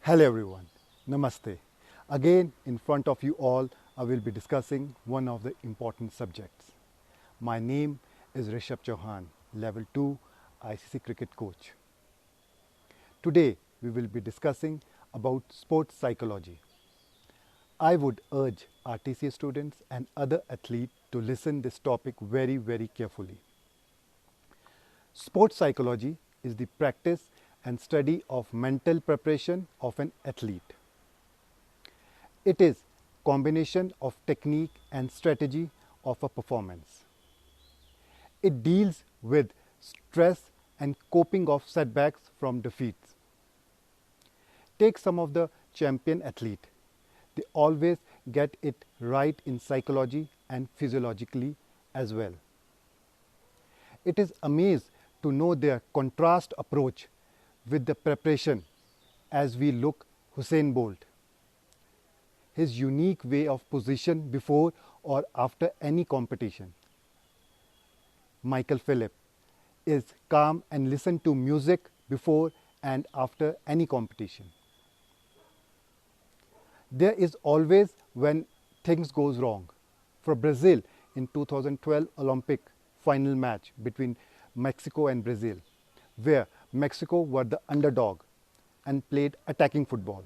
Hello everyone, Namaste. Again, in front of you all, I will be discussing one of the important subjects. My name is Rishabh Chauhan, Level 2 ICC Cricket Coach. Today, we will be discussing about sports psychology. I would urge RTCA students and other athletes to listen this topic very carefully. Sports psychology is the practice and study of mental preparation of an athlete. It is combination of technique and strategy of a performance. It deals with stress and coping of setbacks from defeats. Take some of the champion athlete. They always get it right in psychology and physiologically as well. It is amazing to know their contrast approach with the preparation as we look Usain Bolt. His unique way of position before or after any competition. Michael Phillips is calm and listen to music before and after any competition. There is always when things goes wrong. For Brazil in 2012 Olympic final match between Mexico and Brazil, where Mexico were the underdog and played attacking football.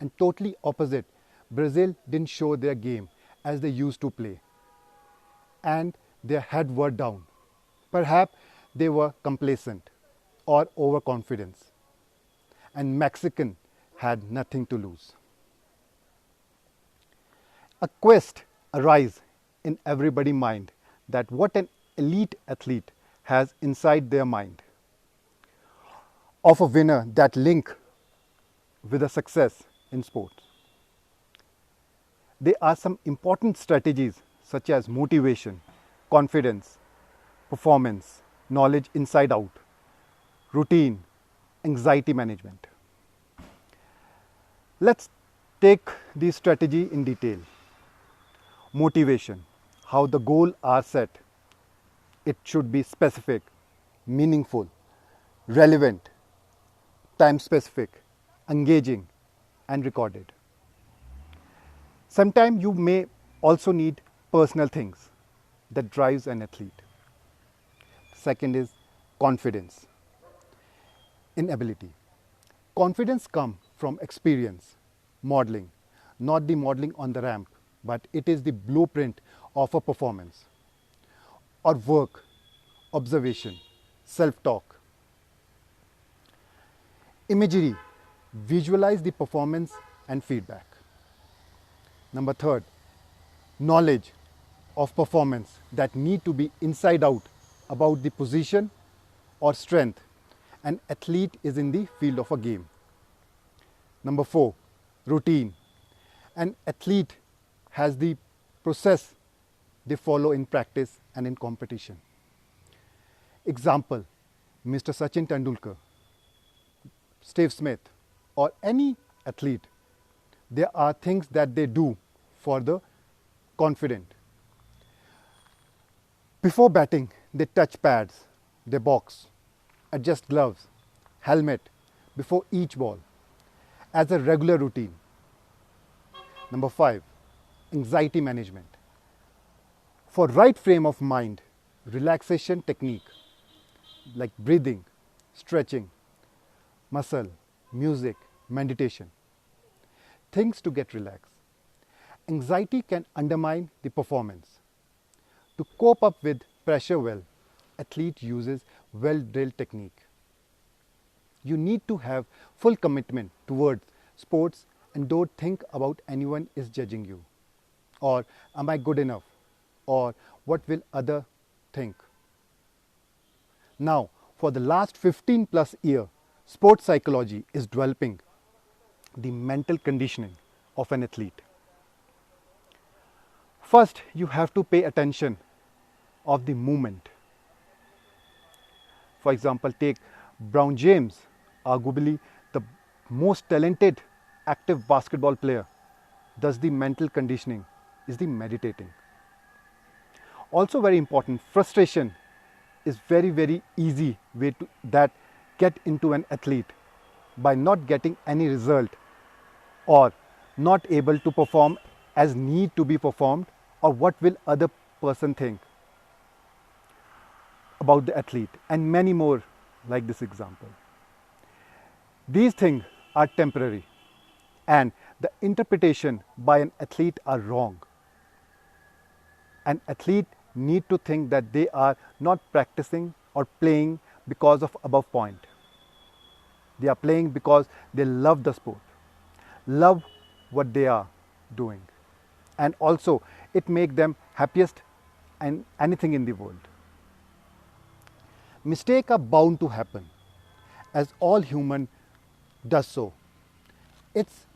And totally opposite, Brazil didn't show their game as they used to play. And their head were down. Perhaps they were complacent or overconfident. And Mexican had nothing to lose. A quest arises in everybody's mind that what an elite athlete has inside their mind of a winner that link with a success in sports. There are some important strategies such as motivation, confidence, performance, knowledge inside out, routine, anxiety management. Let's take this strategy in detail. Motivation, how the goals are set. It should be specific, meaningful, relevant, time specific, engaging and recorded. Sometimes you may also need personal things that drives an athlete. Second is confidence in ability. Confidence comes from experience, modeling, not the modeling on the ramp, but it is the blueprint of a performance or work, observation, self-talk. Imagery, visualize the performance and feedback. Number third, knowledge of performance that need to be inside out about the position or strength an athlete is in the field of a game. Number four, routine. An athlete has the process they follow in practice and in competition. Example, Mr. Sachin Tendulkar, Steve Smith, or any athlete, there are things that they do for the confident. Before batting, they touch pads, they box, adjust gloves, helmet before each ball as a regular routine. Number five, anxiety management. For right frame of mind, relaxation technique like breathing, stretching, muscle, music, meditation. Things to get relaxed. Anxiety can undermine the performance. To cope up with pressure well, athlete uses well-drilled technique. You need to have full commitment towards sports and don't think about anyone is judging you. Or am I good enough? Or what will other think? Now, for the last 15 plus year, sports psychology is developing the mental conditioning of an athlete. First, you have to pay attention of the movement. For example, take Brown James, arguably the most talented active basketball player, does the mental conditioning, is the meditating. Also very important, frustration is very easy way to that get into an athlete by not getting any result or not able to perform as need to be performed, or what will other person think about the athlete, and many more like this example. These things are temporary and the interpretation by an athlete are wrong. An athlete need to think that they are not practicing or playing because of above point. They are playing because they love the sport, love what they are doing, and also it make them happiest and anything in the world. Mistakes are bound to happen, as all human does so. It's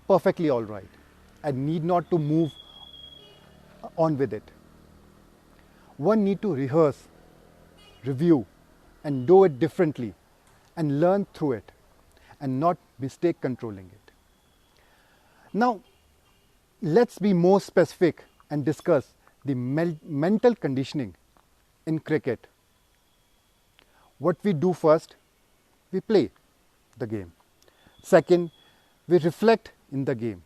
perfectly all right and need not to move on with it. One need to rehearse, review, and do it differently and learn through it and not mistake controlling it. Now, let's be more specific and discuss the mental conditioning in cricket. What we do first, we play the game. Second, we reflect in the game.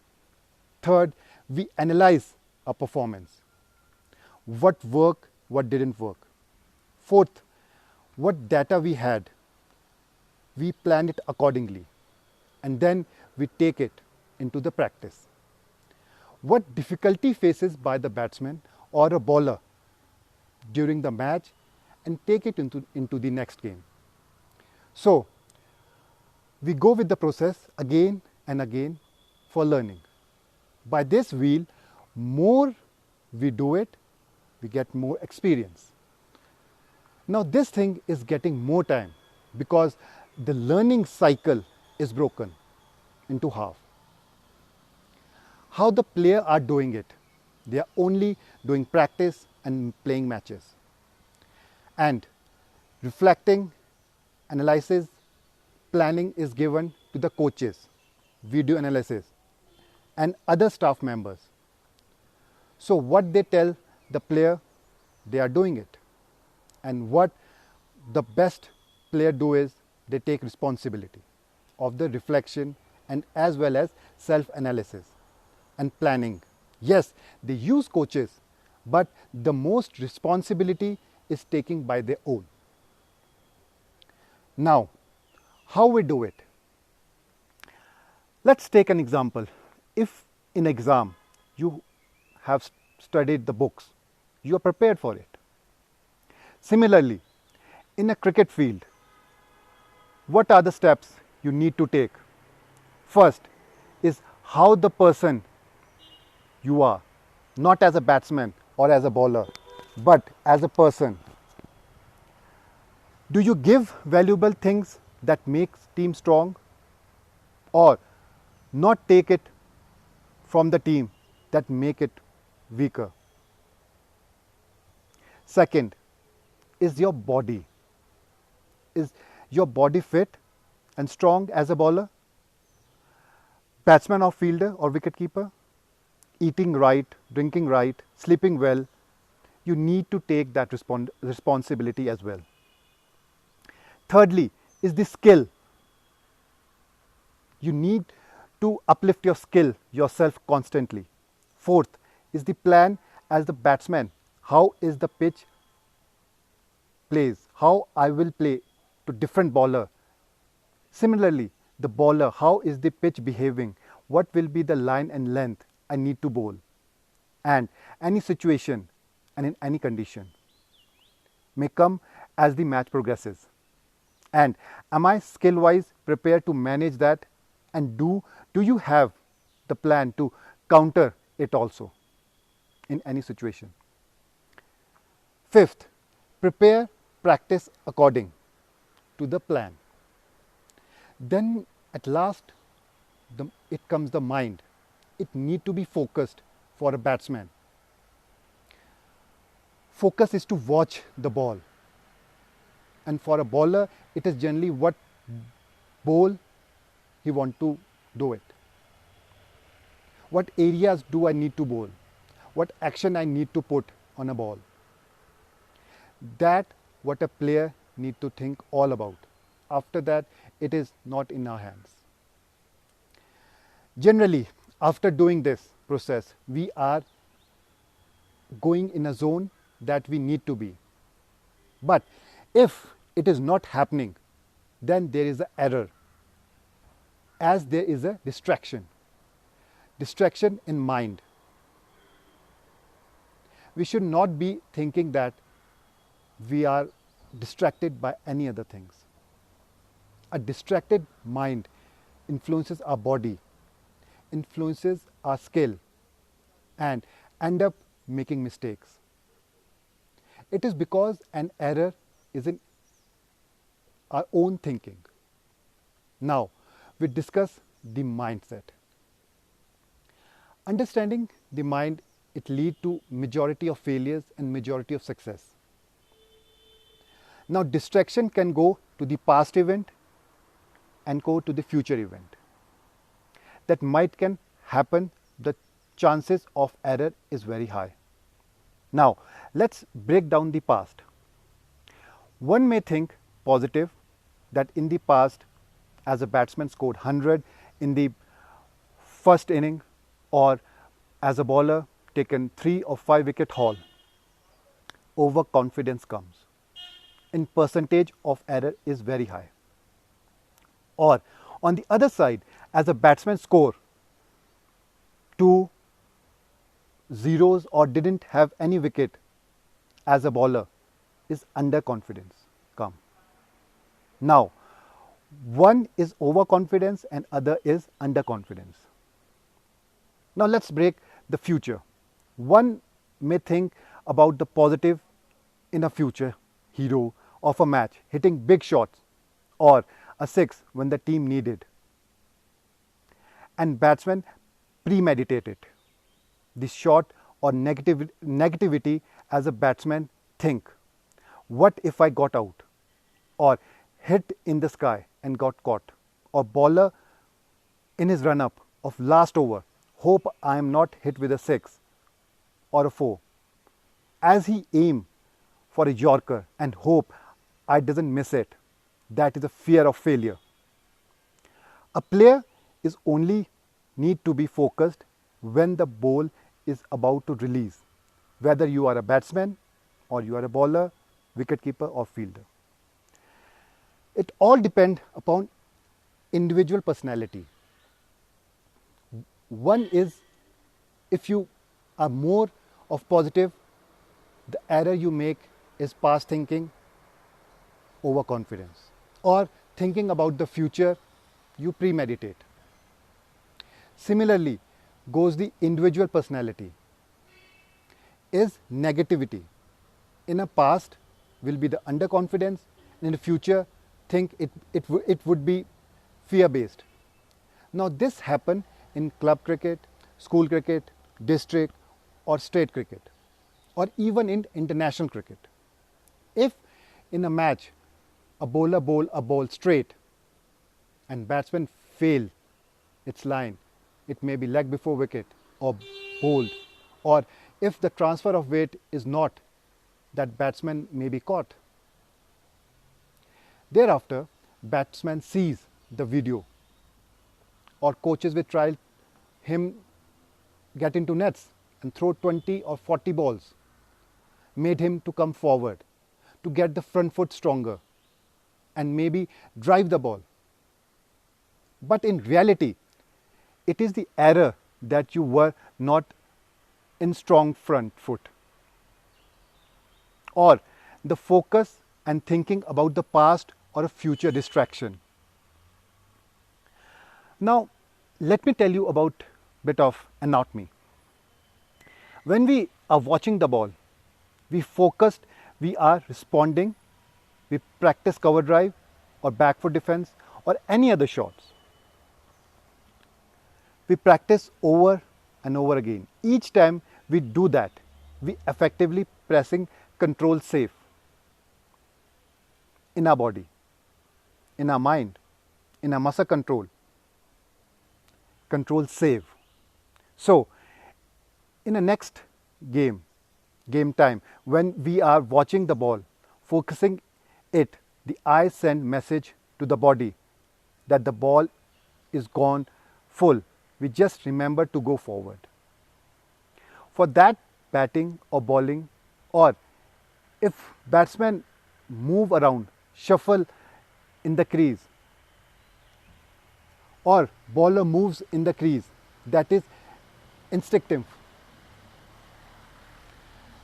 Third, we analyze our performance. What worked, what didn't work. Fourth, what data we had, we plan it accordingly. And then we take it into the practice. What difficulty faces by the batsman or a bowler during the match, and take it into the next game. So, we go with the process again and again for learning. By this wheel, more we do it, we get more experience. Now this thing is getting more time because the learning cycle is broken into half. How the player are doing it? They are only doing practice and playing matches. And reflecting, analysis, planning is given to the coaches, video analysis, and other staff members. So what they tell the player, they are doing it. And what the best player do is they take responsibility of the reflection and as well as self-analysis and planning. Yes, they use coaches, but the most responsibility is taken by their own. Now, how we do it? Let's take an example. If in exam you have studied the books, you are prepared for it. Similarly, in a cricket field, what are the steps you need to take? First is how the person you are, not as a batsman or as a bowler, but as a person. Do you give valuable things that makes team strong, or not take it from the team that make it weaker? Second, is your body fit and strong as a bowler, batsman or fielder or wicketkeeper? Eating right, drinking right, sleeping well, you need to take that responsibility as well. Thirdly, is the skill. You need to uplift your skill yourself constantly. Fourth is the plan as the batsman. How is the pitch plays? How I will play to different bowler. Similarly, the bowler, how is the pitch behaving? What will be the line and length I need to bowl? And any situation and in any condition may come as the match progresses. And am I skill wise prepared to manage that, and do you have the plan to counter it also in any situation? Fifth, prepare, practice according to the plan. Then at last it comes the mind. It need to be focused for a batsman. Focus is to watch the ball. And for a bowler, it is generally what ball he want to do it. What areas do I need to bowl? What action I need to put on a ball? That what a player need to think all about. After that, it is not in our hands. Generally, after doing this process, we are going in a zone that we need to be. But if it is not happening, then there is an error, as there is a distraction in mind. We should not be thinking that we are distracted by any other things. A distracted mind influences our body, influences our skill, and end up making mistakes. It is because an error is in our own thinking. Now, we discuss the mindset. Understanding the mind, it leads to majority of failures and majority of success. Now, distraction can go to the past event and go to the future event. That might can happen, the chances of error is very high. Now, let's break down the past. One may think positive that in the past, as a batsman scored 100 in the first inning, or as a bowler taken 3 or 5 wicket haul. Overconfidence comes. In percentage of error is very high. Or on the other side, as a batsman score 2 zeros or didn't have any wicket, as a bowler is underconfidence come. Now, one is overconfidence and other is underconfidence. Now let's break the future. One may think about the positive in a future hero of a match, hitting big shots or a 6 when the team needed. And batsmen premeditate it. The shot or negativity as a batsman think, what if I got out? Or hit in the sky and got caught. Or bowler in his run up of last over, hope I am not hit with a 6 or a 4. As he aim for a Yorker and hope I doesn't miss it, that is a fear of failure. A player is only need to be focused when the ball is about to release, whether you are a batsman or you are a bowler, wicketkeeper or fielder. It all depends upon individual personality. One is, if you are more of positive, the error you make is past thinking, overconfidence, or thinking about the future, you premeditate. Similarly goes the individual personality. Is negativity in a past will be the underconfidence, and in the future think it would be fear based. Now this happen in club cricket, school cricket, district or state cricket, or even in international cricket. If in a match a bowler bowl a ball straight and batsman fail its line, it may be leg before wicket or bowled, or if the transfer of weight is not, that batsman may be caught. Thereafter, batsman sees the video, or coaches will try him get into nets and throw 20 or 40 balls, made him to come forward, to get the front foot stronger and maybe drive the ball. But in reality, it is the error that you were not in strong front foot, or the focus and thinking about the past or a future distraction. Now, let me tell you about a bit of anatomy. When we are watching the ball, we focused, we are responding, we practice cover drive or back foot defense or any other shots. We practice over and over again. Each time we do that, we effectively pressing control safe in our body, in our mind, in our muscle control. Control save. So, in the next game time, when we are watching the ball, focusing it, the eyes send message to the body that the ball is gone full, we just remember to go forward. For that batting or bowling, or if batsmen move around, shuffle in the crease, or bowler moves in the crease, that is instinctive.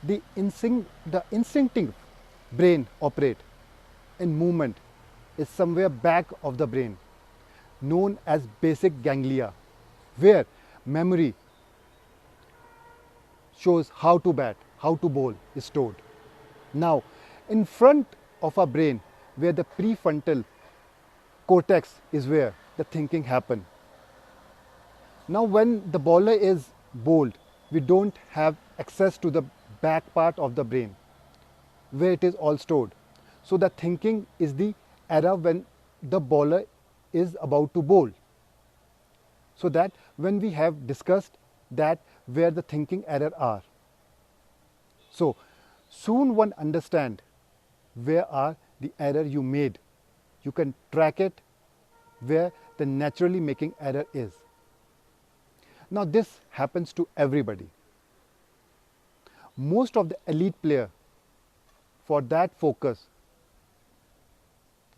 The instinctive brain operate and movement is somewhere back of the brain, known as basic ganglia, where memory shows how to bat, how to bowl is stored. Now, in front of our brain, where the prefrontal cortex is where the thinking happen. Now, when the bowler is bowled, we don't have access to the back part of the brain, where it is all stored. So the thinking is the era when the bowler is about to bowl. So that when we have discussed that where the thinking error are. So soon one understand where are the error you made. You can track it where the naturally making error is. Now this happens to everybody. Most of the elite player for that focus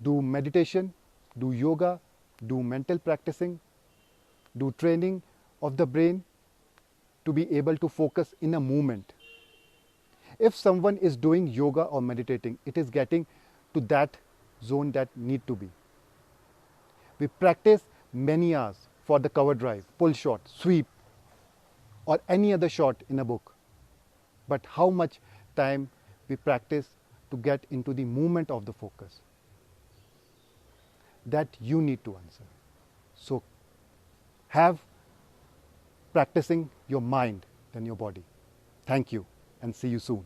do meditation, do yoga, do mental practicing, do training of the brain to be able to focus in a moment. If someone is doing yoga or meditating, it is getting to that zone that need to be. We practice many hours for the cover drive, pull shot, sweep, or any other shot in a book. But how much time we practice to get into the movement of the focus? That you need to answer. So have practicing your mind than your body. Thank you and see you soon.